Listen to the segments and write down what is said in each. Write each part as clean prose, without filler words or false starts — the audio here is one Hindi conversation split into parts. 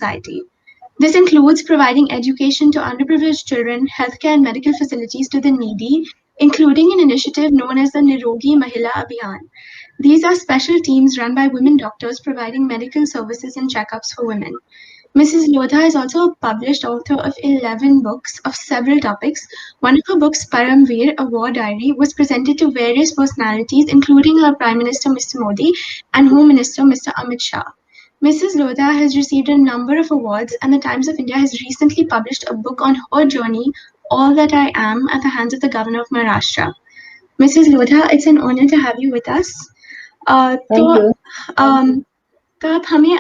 society. This includes providing education to underprivileged children, healthcare and medical facilities to the needy, including an initiative known as the Nirogi Mahila Abhiyan. These are special teams run by women doctors providing medical services and checkups for women. Mrs. Lodha is also a published author of 11 books of several topics. One of her books, Paramveer, a War Diary, was presented to various personalities, including her Prime Minister Mr. Modi and Home Minister Mr. Amit Shah. Mrs. Lodha has received a number of awards, and the Times of India has recently published a book on her journey, All That I Am, at the hands of the Governor of Maharashtra. Mrs. Lodha, it's an honor to have you with us. Thank तो you. तो आप हमें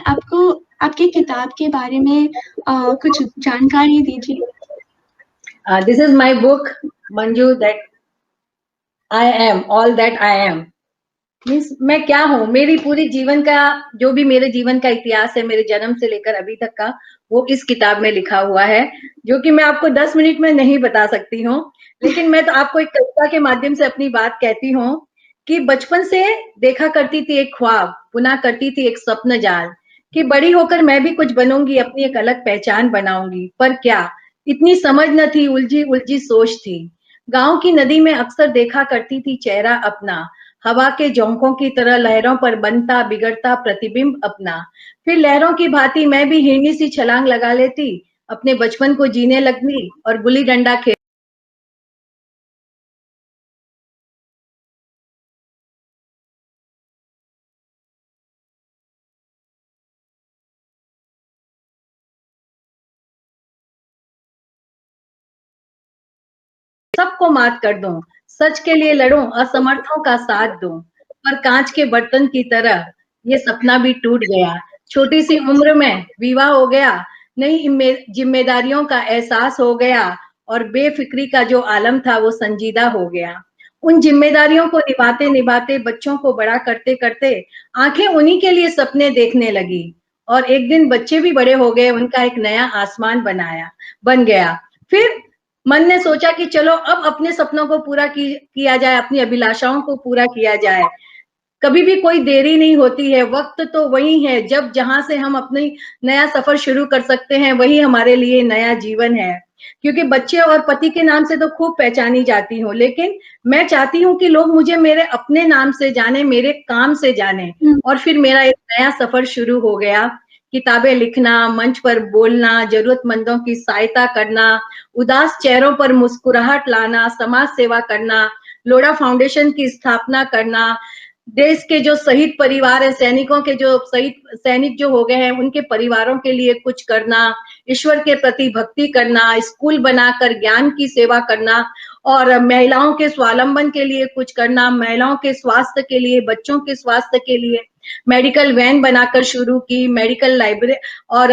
आपके किताब के बारे में कुछ जानकारी दीजिए. This is my book, Manju, that I am all that I am. Means मैं क्या हूँ, मेरी पूरी जीवन का जो भी मेरे जीवन का इतिहास है, मेरे जन्म से लेकर अभी तक का, वो इस किताब में लिखा हुआ है, जो कि मैं आपको 10 मिनट में नहीं बता सकती हूँ. लेकिन मैं तो आपको एक कविता के माध्यम से अपनी बात कहती हूँ कि बचपन से देखा करती थी एक ख्वाब, बुना करती थी एक स्वप्न जाल, कि बड़ी होकर मैं भी कुछ बनूंगी, अपनी एक अलग पहचान बनाऊंगी. पर क्या इतनी समझ न थी, उलझी उलझी सोच थी. गांव की नदी में अक्सर देखा करती थी चेहरा अपना, हवा के झोंकों की तरह लहरों पर बनता बिगड़ता प्रतिबिंब अपना. फिर लहरों की भांति मैं भी हिरनी सी छलांग लगा लेती, अपने बचपन को जीने लगती और गुल्ली डंडा खेल सबको मात कर दूं, सच के लिए लड़ूं, असमर्थों का साथ दूं. पर कांच के बर्तन की तरह ये सपना भी टूट गया. छोटी सी उम्र में विवाह हो गया, नई जिम्मेदारियों का एहसास हो गया और बेफिक्री का जो आलम था वो संजीदा हो गया. उन जिम्मेदारियों को निभाते निभाते, बच्चों को बड़ा करते करते आंखें उन्हीं के लिए सपने देखने लगी. और एक दिन बच्चे भी बड़े हो गए, उनका एक नया आसमान बन गया. फिर मन ने सोचा कि चलो अब अपने सपनों को पूरा किया जाए, अपनी अभिलाषाओं को पूरा किया जाए. कभी भी कोई देरी नहीं होती है, वक्त तो वही है जब जहां से हम अपनी नया सफर शुरू कर सकते हैं, वही हमारे लिए नया जीवन है. क्योंकि बच्चे और पति के नाम से तो खूब पहचानी जाती हूँ, लेकिन मैं चाहती हूँ कि लोग मुझे मेरे अपने नाम से जाने, मेरे काम से जाने. और फिर मेरा एक नया सफर शुरू हो गया. किताबें लिखना, मंच पर बोलना, जरूरतमंदों की सहायता करना, उदास चेहरों पर मुस्कुराहट लाना, समाज सेवा करना, लोढ़ा फाउंडेशन की स्थापना करना, देश के जो शहीद परिवार है, सैनिकों के जो सैनिक जो हो गए हैं, उनके परिवारों के लिए कुछ करना, ईश्वर के प्रति भक्ति करना, स्कूल बनाकर ज्ञान की सेवा करना और महिलाओं के स्वावलंबन के लिए कुछ करना, महिलाओं के स्वास्थ्य के लिए, बच्चों के स्वास्थ्य के लिए मेडिकल वैन बनाकर शुरू की, मेडिकल लाइब्रेरी और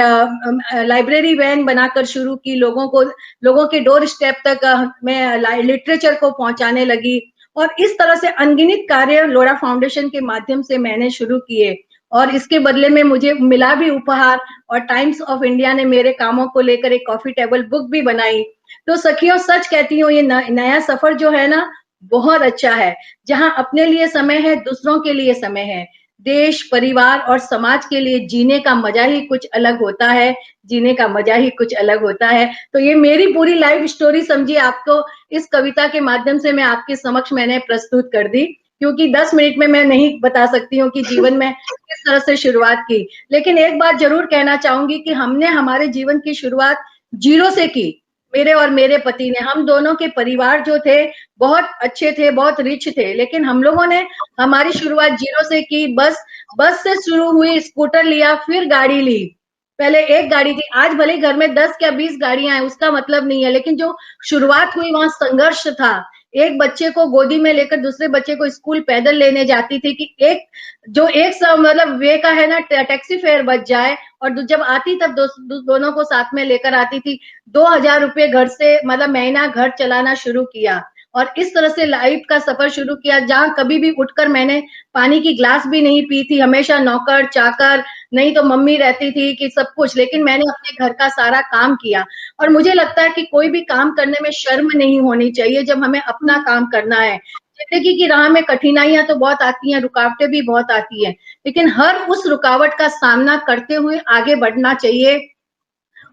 लाइब्रेरी वैन बनाकर शुरू की, लोगों के डोर स्टेप तक मैं लिटरेचर को पहुंचाने लगी. और इस तरह से अनगिनत कार्य लोढ़ा फाउंडेशन के माध्यम से मैंने शुरू किए और इसके बदले में मुझे मिला भी उपहार. और टाइम्स ऑफ इंडिया ने मेरे कामों को लेकर एक कॉफी टेबल बुक भी बनाई. तो सखियों, सच कहती हूँ, ये नया सफर जो है ना, बहुत अच्छा है, जहां अपने लिए समय है, दूसरों के लिए समय है. देश, परिवार और समाज के लिए जीने का मजा ही कुछ अलग होता है, जीने का मजा ही कुछ अलग होता है. तो ये मेरी पूरी लाइफ स्टोरी समझिए, आपको इस कविता के माध्यम से मैं आपके समक्ष मैंने प्रस्तुत कर दी, क्योंकि 10 मिनट में मैं नहीं बता सकती हूँ कि जीवन में किस तरह से शुरुआत की. लेकिन एक बात जरूर कहना चाहूंगी कि हमने हमारे जीवन की शुरुआत जीरो से की, मेरे और मेरे पति ने. हम दोनों के परिवार जो थे बहुत अच्छे थे, बहुत रिच थे, लेकिन हम लोगों ने हमारी शुरुआत जीरो से की. बस से शुरू हुई, स्कूटर लिया, फिर गाड़ी ली. पहले एक गाड़ी थी, आज भले घर में 10 या 20 गाड़ियां हैं, उसका मतलब नहीं है, लेकिन जो शुरुआत हुई वहां संघर्ष था. एक बच्चे को गोदी में लेकर दूसरे बच्चे को स्कूल पैदल लेने जाती थी कि एक मतलब वे का है ना, टैक्सी फेयर बच जाए. और जब आती तब दोनों को साथ में लेकर आती थी. 2000 रुपए घर से मतलब महीना घर चलाना शुरू किया और इस तरह से लाइफ का सफर शुरू किया, जहां कभी भी उठकर मैंने पानी की ग्लास भी नहीं पी थी. हमेशा नौकर चाकर, नहीं तो मम्मी रहती थी कि सब कुछ, लेकिन मैंने अपने घर का सारा काम किया. और मुझे लगता है कि कोई भी काम करने में शर्म नहीं होनी चाहिए जब हमें अपना काम करना है. जिंदगी की राह में कठिनाइयां तो बहुत आती हैं, रुकावटें भी बहुत आती हैं, लेकिन हर उस रुकावट का सामना करते हुए आगे बढ़ना चाहिए.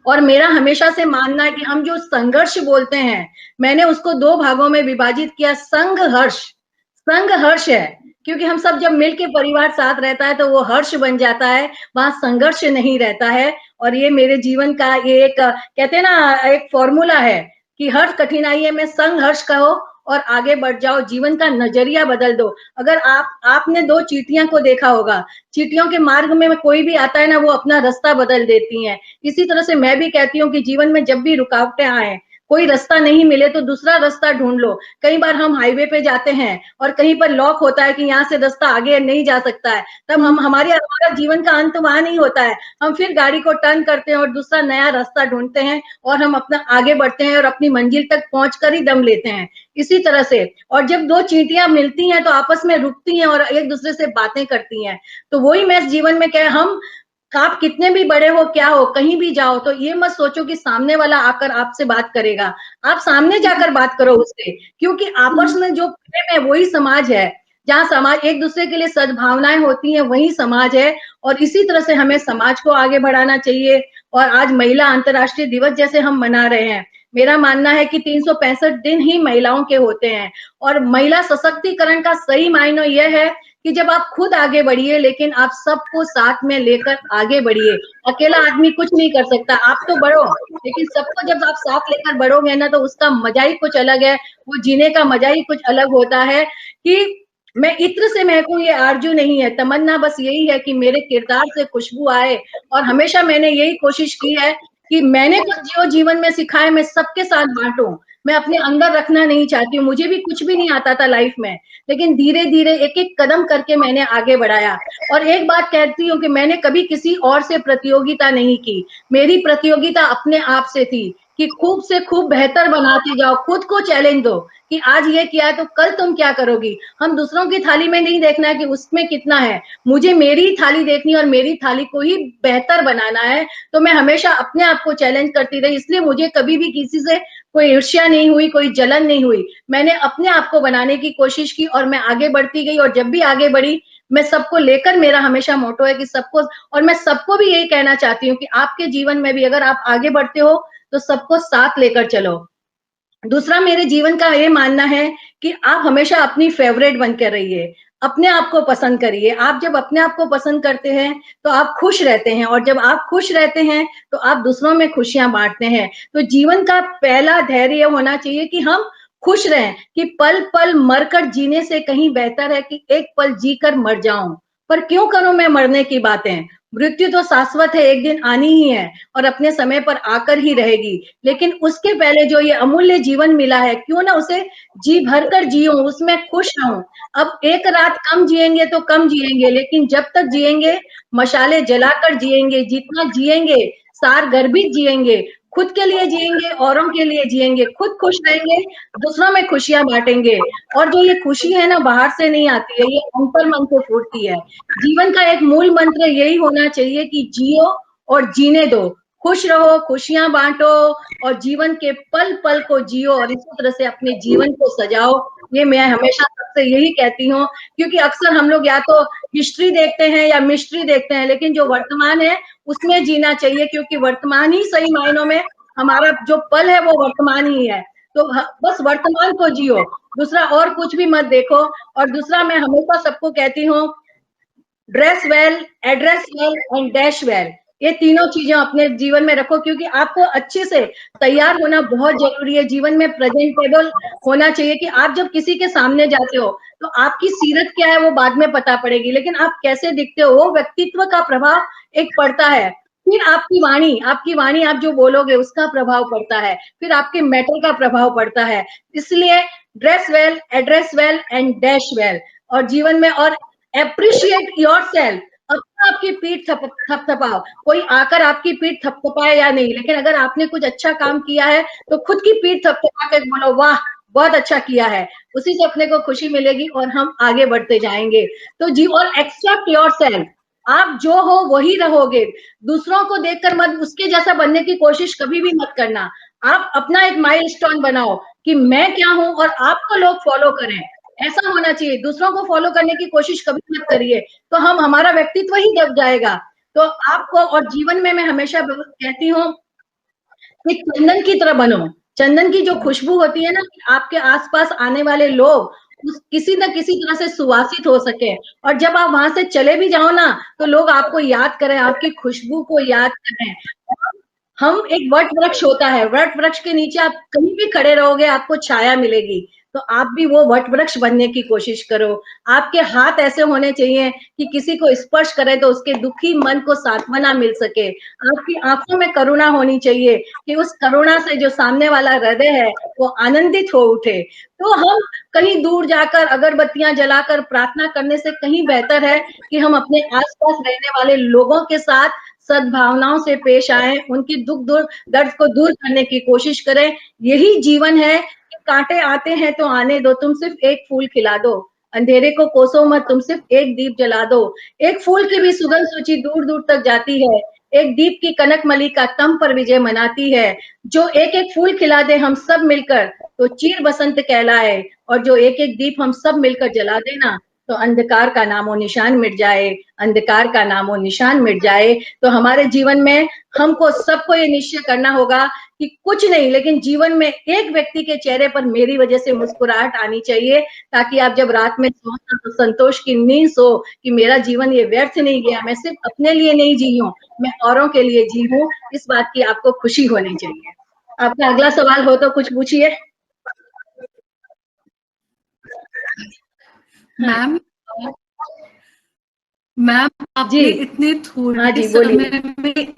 और मेरा हमेशा से मानना है कि हम जो संघर्ष बोलते हैं, मैंने उसको 2 भागों में विभाजित किया। संघ हर्ष है, क्योंकि हम सब जब मिल के परिवार साथ रहता है तो वो हर्ष बन जाता है, वहां संघर्ष नहीं रहता है। और ये मेरे जीवन का ये एक कहते हैं ना, एक फॉर्मूला है कि हर कठिनाई में संघर्ष कहो और आगे बढ़ जाओ, जीवन का नजरिया बदल दो। अगर आपने 2 चींटियां को देखा होगा, चींटियों के मार्ग में कोई भी आता है ना, वो अपना रास्ता बदल देती हैं। इसी तरह से मैं भी कहती हूँ कि जीवन में जब भी रुकावटें आए, कोई रास्ता नहीं मिले तो दूसरा रास्ता ढूंढ लो। कई बार हम हाईवे पे जाते हैं और कहीं पर लॉक होता है कि यहाँ से रास्ता आगे नहीं जा सकता है, तब हमारा जीवन का अंत वहां नहीं होता है। हम फिर गाड़ी को टर्न करते हैं और दूसरा नया रास्ता ढूंढते हैं और हम अपना आगे बढ़ते हैं और अपनी मंजिल तक पहुंचकर ही दम लेते हैं। इसी तरह से, और जब 2 चींटियां मिलती हैं तो आपस में रुकती हैं और एक दूसरे से बातें करती हैं। तो वही मैं जीवन में कह, हम आप कितने भी बड़े हो, क्या हो, कहीं भी जाओ तो ये मत सोचो कि सामने वाला आकर आपसे बात करेगा। आप सामने जाकर बात करो उससे, क्योंकि आपस में जो प्रेम है वही समाज है। जहाँ समाज एक दूसरे के लिए सद्भावनाएं होती हैं वही समाज है। और इसी तरह से हमें समाज को आगे बढ़ाना चाहिए। और आज महिला अंतर्राष्ट्रीय दिवस जैसे हम मना रहे हैं, मेरा मानना है कि 365 दिन ही महिलाओं के होते हैं। और महिला सशक्तिकरण का सही मायने यह है कि जब आप खुद आगे बढ़िए, लेकिन आप सबको साथ में लेकर आगे बढ़िए। अकेला आदमी कुछ नहीं कर सकता, आप तो बढ़ो, लेकिन सबको जब आप साथ लेकर बढ़ोगे ना, तो उसका मजा ही कुछ अलग है, वो जीने का मजा ही कुछ अलग होता है। कि मैं इत्र से महकूं ये आरजू नहीं है, तमन्ना बस यही है कि मेरे किरदार से खुशबू आए। और हमेशा मैंने यही कोशिश की है कि मैंने कुछ जो जीवन में सिखा है मैं सबके साथ बांटूं। मैं अपने अंदर रखना नहीं चाहती हूँ, मुझे भी कुछ भी नहीं आता था लाइफ में, लेकिन धीरे धीरे एक एक कदम करके मैंने आगे बढ़ाया। और एक बात कहती हूँ कि मैंने कभी किसी और से प्रतियोगिता नहीं की, मेरी प्रतियोगिता अपने आप से थी कि खूब से खूब बेहतर बनाते जाओ, खुद को चैलेंज दो कि आज ये किया है तो कल तुम क्या करोगी। हम दूसरों की थाली में नहीं देखना है कि उसमें कितना है, मुझे मेरी थाली देखनी और मेरी थाली को ही बेहतर बनाना है। तो मैं हमेशा अपने आप को चैलेंज करती रही, इसलिए मुझे कभी भी किसी से कोई ईर्ष्या नहीं हुई, कोई जलन नहीं हुई। मैंने अपने आप को बनाने की कोशिश की और मैं आगे बढ़ती गई। और जब भी आगे बढ़ी, मैं सबको लेकर, मेरा हमेशा मोटो है कि सबको, और मैं सबको भी यही कहना चाहती हूँ कि आपके जीवन में भी अगर आप आगे बढ़ते हो तो सबको साथ लेकर चलो। दूसरा, मेरे जीवन का ये मानना है कि आप हमेशा अपनी फेवरेट बनकर रहिए, अपने आप को पसंद करिए। आप जब अपने आप को पसंद करते हैं तो आप खुश रहते हैं, और जब आप खुश रहते हैं तो आप दूसरों में खुशियां बांटते हैं। तो जीवन का पहला धैर्य होना चाहिए कि हम खुश रहें, कि पल पल मरकर जीने से कहीं बेहतर है कि एक पल जीकर मर जाऊं। पर क्यों करूं मैं मरने की बातें, मृत्यु तो शाश्वत है, एक दिन आनी ही है और अपने समय पर आकर ही रहेगी। लेकिन उसके पहले जो ये अमूल्य जीवन मिला है, क्यों ना उसे जी भर कर जियो, उसमें खुश रहूं। अब एक रात कम जिएंगे तो कम जिएंगे, लेकिन जब तक जिएंगे मशाले जलाकर जिएंगे, जितना जिएंगे सार गर्भित जिएंगे, खुद के लिए जिएंगे, औरों के लिए जिएंगे, खुद खुश रहेंगे, दूसरों में खुशियां बांटेंगे। और जो ये खुशी है ना, बाहर से नहीं आती है, ये अंतर मन से फूटती है। जीवन का एक मूल मंत्र यही होना चाहिए कि जियो और जीने दो, खुश रहो, खुशियां बांटो और जीवन के पल पल को जियो और इसी तरह से अपने जीवन को सजाओ। ये मैं हमेशा सबसे यही कहती हूँ, क्योंकि अक्सर हम लोग या तो हिस्ट्री देखते हैं या मिस्ट्री देखते हैं, लेकिन जो वर्तमान है उसमें जीना चाहिए, क्योंकि वर्तमान ही सही मायनों में हमारा जो पल है वो वर्तमान ही है। तो बस वर्तमान को जियो, दूसरा और कुछ भी मत देखो। और दूसरा, मैं हमेशा सबको कहती हूँ, dress well, address well and dash well, ये तीनों चीजें अपने जीवन में रखो, क्योंकि आपको अच्छे से तैयार होना बहुत जरूरी है। जीवन में प्रेजेंटेबल होना चाहिए कि आप जब किसी के सामने जाते हो तो आपकी सीरत क्या है वो बाद में पता पड़ेगी, लेकिन आप कैसे दिखते हो वो व्यक्तित्व का प्रभाव एक पड़ता है। फिर आपकी वाणी आप जो बोलोगे उसका प्रभाव पड़ता है, फिर आपके मेटल का प्रभाव पड़ता है। इसलिए dress well, address well and dash well. और जीवन में और एप्रिशिएट योरसेल्फ, अपना आपकी पीठ थपथपाओ। कोई आकर आपकी पीठ थपथपाए या नहीं, लेकिन अगर आपने कुछ अच्छा काम किया है तो खुद की पीठ थपथपा कर बोलो वाह बहुत अच्छा किया है, उसी से अपने को खुशी मिलेगी और हम आगे बढ़ते जाएंगे। तो जी, और एक्सेप्ट योरसेल्फ, आप जो हो वही रहोगे, दूसरों को देखकर मत उसके जैसा बनने की कोशिश कभी भी मत करना। आप अपना एक माइलस्टोन बनाओ कि मैं क्या हूं और आपको लोग फॉलो करें, ऐसा होना चाहिए। दूसरों को फॉलो करने की कोशिश कभी मत करिए, तो हमारा व्यक्तित्व ही दब जाएगा। तो आपको, और जीवन में मैं हमेशा कहती हूँ एक चंदन की तरह बनो। चंदन की जो खुशबू होती है ना, आपके आसपास आने वाले लोग किसी न किसी तरह से सुवासित हो सके, और जब आप वहां से चले भी जाओ ना, तो लोग आपको याद करें, आपकी खुशबू को याद करें। हम एक वट वृक्ष होता है, वट वृक्ष के नीचे आप कहीं भी खड़े रहोगे, आपको छाया मिलेगी। तो आप भी वो वट वृक्ष बनने की कोशिश करो। आपके हाथ ऐसे होने चाहिए कि किसी को स्पर्श करे तो उसके दुखी मन को सांत्वना मिल सके। आपकी आंखों में करुणा होनी चाहिए कि उस करुणा से जो सामने वाला हृदय है वो आनंदित हो उठे। तो हम कहीं दूर जाकर अगरबत्तियां जलाकर प्रार्थना करने से कहीं बेहतर है कि हम अपने आसपास रहने वाले लोगों के साथ सद्भावनाओं से पेश आए, उनकी दुख दर्द को दूर करने की कोशिश करें। यही जीवन है कि कांटे आते हैं तो आने दो, तुम सिर्फ एक फूल खिला दो, अंधेरे को कोसो मत, तुम सिर्फ एक दीप जला दो। एक फूल की भी सुगंध सूची दूर दूर तक जाती है, एक दीप की कनक मलिका तम पर विजय मनाती है। जो एक एक फूल खिला दे हम सब मिलकर तो चीर बसंत कहलाए, और जो एक एक दीप हम सब मिलकर जला देना तो अंधकार का नामो निशान मिट जाए, अंधकार का नामो निशान मिट जाए। तो हमारे जीवन में हमको सबको ये निश्चय करना होगा कि कुछ नहीं, लेकिन जीवन में एक व्यक्ति के चेहरे पर मेरी वजह से मुस्कुराहट आनी चाहिए, ताकि आप जब रात में सो तो संतोष की नींद सो कि मेरा जीवन ये व्यर्थ नहीं गया, मैं सिर्फ अपने लिए नहीं जी हूँ, मैं औरों के लिए जी हूँ। इस बात की आपको खुशी होनी चाहिए। आपका अगला सवाल हो तो कुछ पूछिए। मैम मैम आपने जी इतने हाँ थोड़े जी, बोलिए। समय में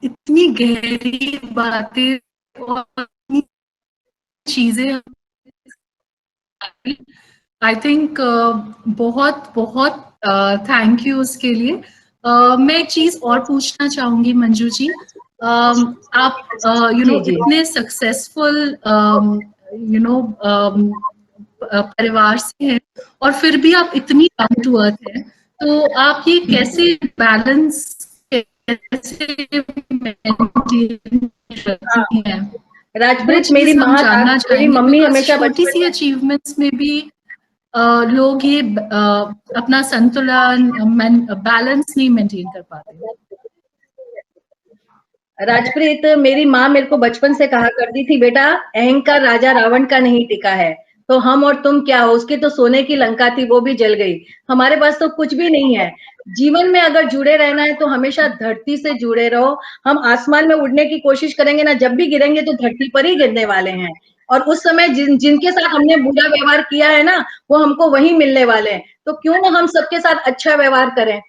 इतनी गहरी बातें और इतनी चीजें, आई थिंक बहुत बहुत थैंक यू उसके लिए। मैं एक चीज और पूछना चाहूंगी मंजू जी। आप जी जी इतने सक्सेसफुल परिवार से हैं और फिर भी आप इतनी डाउन टू अर्थ हैं, तो आप ये कैसे बैलेंस कैसे maintain करती हैं? वो राजप्रीत, मेरी चीज हम माँ जानना मेरी चाहेंगे, मम्मी बिकॉज हमेशा छोटी बचपन सी में अचीवमेंट्स में भी लोग ये अपना संतुलन बैलेंस नहीं मेंटेन कर पाते। राजप्रीत, मेरी माँ मेरे को बचपन से कहा करती थी, बेटा अहंकार राजा रावण का नहीं टिका है, तो हम और तुम क्या हो, उसकी तो सोने की लंका थी वो भी जल गई, हमारे पास तो कुछ भी नहीं है। जीवन में अगर जुड़े रहना है तो हमेशा धरती से जुड़े रहो। हम आसमान में उड़ने की कोशिश करेंगे ना, जब भी गिरेंगे तो धरती पर ही गिरने वाले हैं। और उस समय जिनके साथ हमने बुरा व्यवहार किया है ना, वो हमको वही मिलने वाले हैं। तो क्यों ना हम सबके साथ अच्छा व्यवहार करें।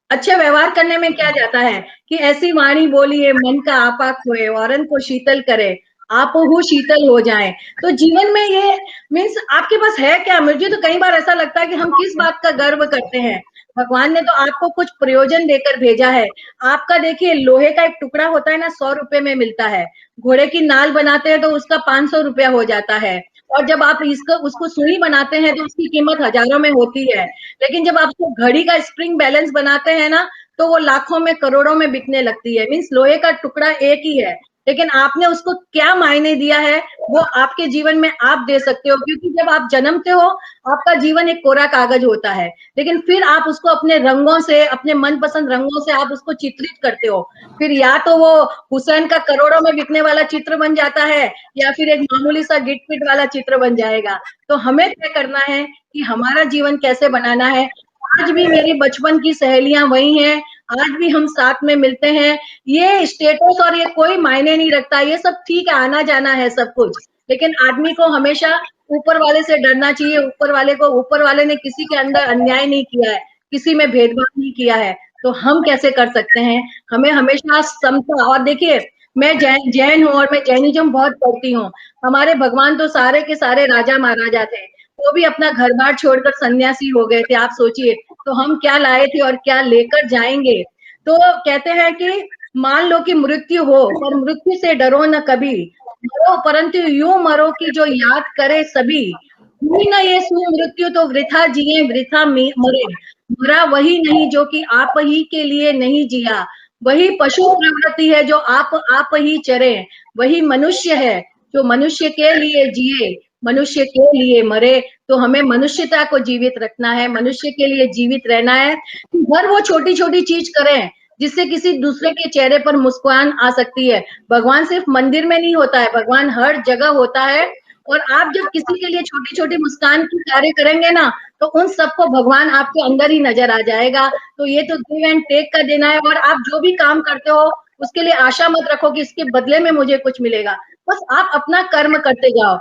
अच्छे व्यवहार करने में क्या जाता है कि ऐसी वाणी बोलिए मन का आपा खोए, औरन को शीतल करे, आप हु शीतल हो जाए। तो जीवन में ये मीन्स आपके पास है क्या। मुझे तो कई बार ऐसा लगता है कि हम किस बात का गर्व करते हैं। भगवान ने तो आपको कुछ प्रयोजन देकर भेजा है। आपका देखिए, लोहे का एक टुकड़ा होता है ना, 100 रुपए में मिलता है। घोड़े की नाल बनाते हैं तो उसका 500 रुपया हो जाता है। और जब आप उसको सुई बनाते हैं तो उसकी कीमत हजारों में होती है। लेकिन जब आप उसको घड़ी का स्प्रिंग बैलेंस बनाते हैं ना, तो वो लाखों में करोड़ों में बिकने लगती है। मीन्स लोहे का टुकड़ा एक ही है, लेकिन आपने उसको क्या मायने दिया है वो आपके जीवन में आप दे सकते हो। क्योंकि जब आप जन्मते हो आपका जीवन एक कोरा कागज होता है, लेकिन फिर आप उसको अपने रंगों से, अपने मनपसंद रंगों से आप उसको चित्रित करते हो। फिर या तो वो हुसैन का करोड़ों में बिकने वाला चित्र बन जाता है, या फिर एक मामूली सा गिट पिट वाला चित्र बन जाएगा। तो हमें तय करना है कि हमारा जीवन कैसे बनाना है। आज भी मेरी बचपन की सहेलियां वही हैं, आज भी हम साथ में मिलते हैं। ये स्टेटस और ये कोई मायने नहीं रखता, ये सब ठीक है, आना जाना है सब कुछ, लेकिन आदमी को हमेशा ऊपर वाले से डरना चाहिए। ऊपर वाले ने किसी के अंदर अन्याय नहीं किया है, किसी में भेदभाव नहीं किया है, तो हम कैसे कर सकते हैं। हमें हमेशा समता, और देखिए मैं जैन हूँ और मैं जैनिज्म बहुत पढ़ती हूँ। हमारे भगवान तो सारे के सारे राजा महाराजा थे, वो भी अपना घर बार छोड़कर सन्यासी हो गए थे। आप सोचिए, तो हम क्या लाए थे और क्या लेकर जाएंगे। तो कहते हैं कि मान लो कि मृत्यु हो, पर मृत्यु से डरो न कभी, मरो परंतु यूं मरो कि जो याद करे सभी। हुई न ये सु मृत्यु तो वृथा जिए वृथा मरे, मरा वही नहीं जो कि आप ही के लिए नहीं जिया। वही पशु प्रवृत्ति है जो आप ही चरे, वही मनुष्य है जो मनुष्य के लिए जिए, मनुष्य के लिए मरे। तो हमें मनुष्यता को जीवित रखना है, मनुष्य के लिए जीवित रहना है। हर वो छोटी छोटी चीज करें जिससे किसी दूसरे के चेहरे पर मुस्कान आ सकती है। भगवान सिर्फ मंदिर में नहीं होता है, भगवान हर जगह होता है। और आप जब किसी के लिए छोटी-छोटी मुस्कान की कार्य करेंगे ना, तो उन सबको भगवान आपके अंदर ही नजर आ जाएगा। तो ये तो गिव एंड टेक का देना है, और आप जो भी काम करते हो उसके लिए आशा मत रखो कि इसके बदले में मुझे कुछ मिलेगा। बस आप अपना कर्म करते जाओ।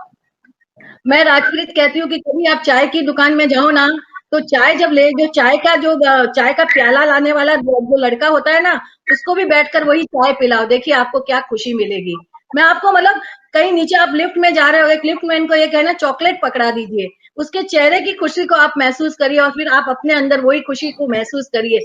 मैं राजप्रीत कहती हूँ कि कभी आप चाय की दुकान में जाओ ना, तो चाय जब ले, जो चाय का प्याला लाने वाला जो लड़का होता है ना, उसको भी बैठकर वही चाय पिलाओ, देखिए आपको क्या खुशी मिलेगी। मैं आपको मतलब कहीं नीचे आप लिफ्ट में जा रहे हो, एक लिफ्ट मैन को ये कहना चॉकलेट पकड़ा दीजिए, उसके चेहरे की खुशी को आप महसूस करिए और फिर आप अपने अंदर वही खुशी को महसूस करिए।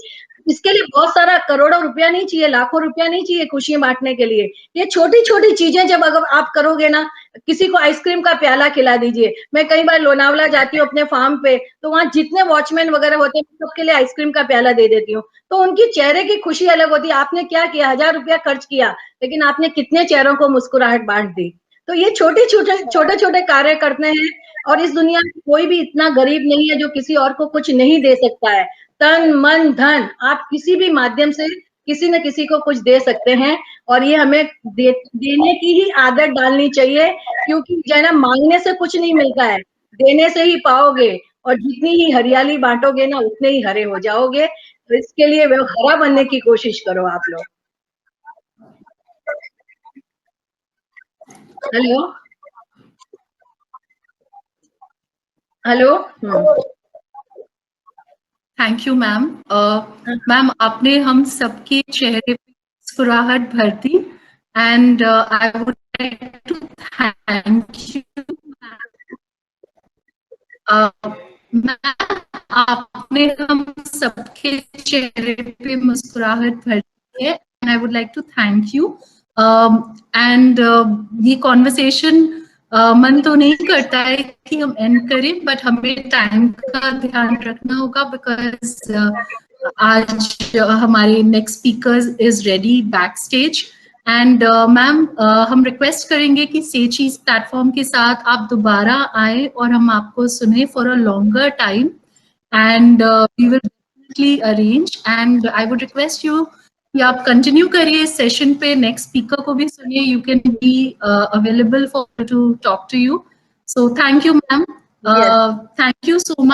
इसके लिए बहुत सारा करोड़ों रुपया नहीं चाहिए, लाखों रुपया नहीं चाहिए खुशियां बांटने के लिए। ये छोटी-छोटी चीजें जब अगर आप करोगे ना, किसी को आइसक्रीम का प्याला खिला दीजिए। मैं कई बार लोनावला जाती हूँ अपने फार्म पे, तो वहाँ जितने वॉचमैन वगैरह होते हैं, सबके लिए आइसक्रीम का प्याला दे देती हूँ। तो उनकी चेहरे की खुशी अलग होती है। आपने क्या किया, 1000 रुपया खर्च किया, लेकिन आपने कितने चेहरों को मुस्कुराहट बांट दी। तो ये छोटे-छोटे कार्य करते हैं, और इस दुनिया में कोई भी इतना गरीब नहीं है जो किसी और को कुछ नहीं दे सकता है। तन, मन, धन, आप किसी भी माध्यम से किसी न किसी को कुछ दे सकते हैं, और ये हमें देने की ही आदत डालनी चाहिए, क्योंकि जो है ना, मांगने से कुछ नहीं मिलता है, देने से ही पाओगे। और जितनी ही हरियाली बांटोगे ना, उतने ही हरे हो जाओगे। तो इसके लिए वो हरा बनने की कोशिश करो आप लोग। Hello hello. Thank you ma'am. Ma'am आपने हम सबके चेहरे पे मुस्कुराहट भर दी, and I would like to thank you. Ma'am आपने हम सबके चेहरे पे मुस्कुराहट भर दी है, and I would like to thank you. And ये कॉन्वर्सेशन मन तो नहीं करता है कि हम एंड करें, बट हमें टाइम का ध्यान रखना होगा, बिकॉज आज हमारे next speaker is ready back stage. And ma'am हम रिक्वेस्ट करेंगे कि सेची इस प्लेटफॉर्म के साथ आप दोबारा आए और हम आपको सुने for a longer time, and we will definitely arrange. And I would request you कि आप कंटिन्यू करिए इस सेशन पे, नेक्स्ट स्पीकर को भी सुनिए, you can be available for to talk to you. So thank you ma'am, thank you so much.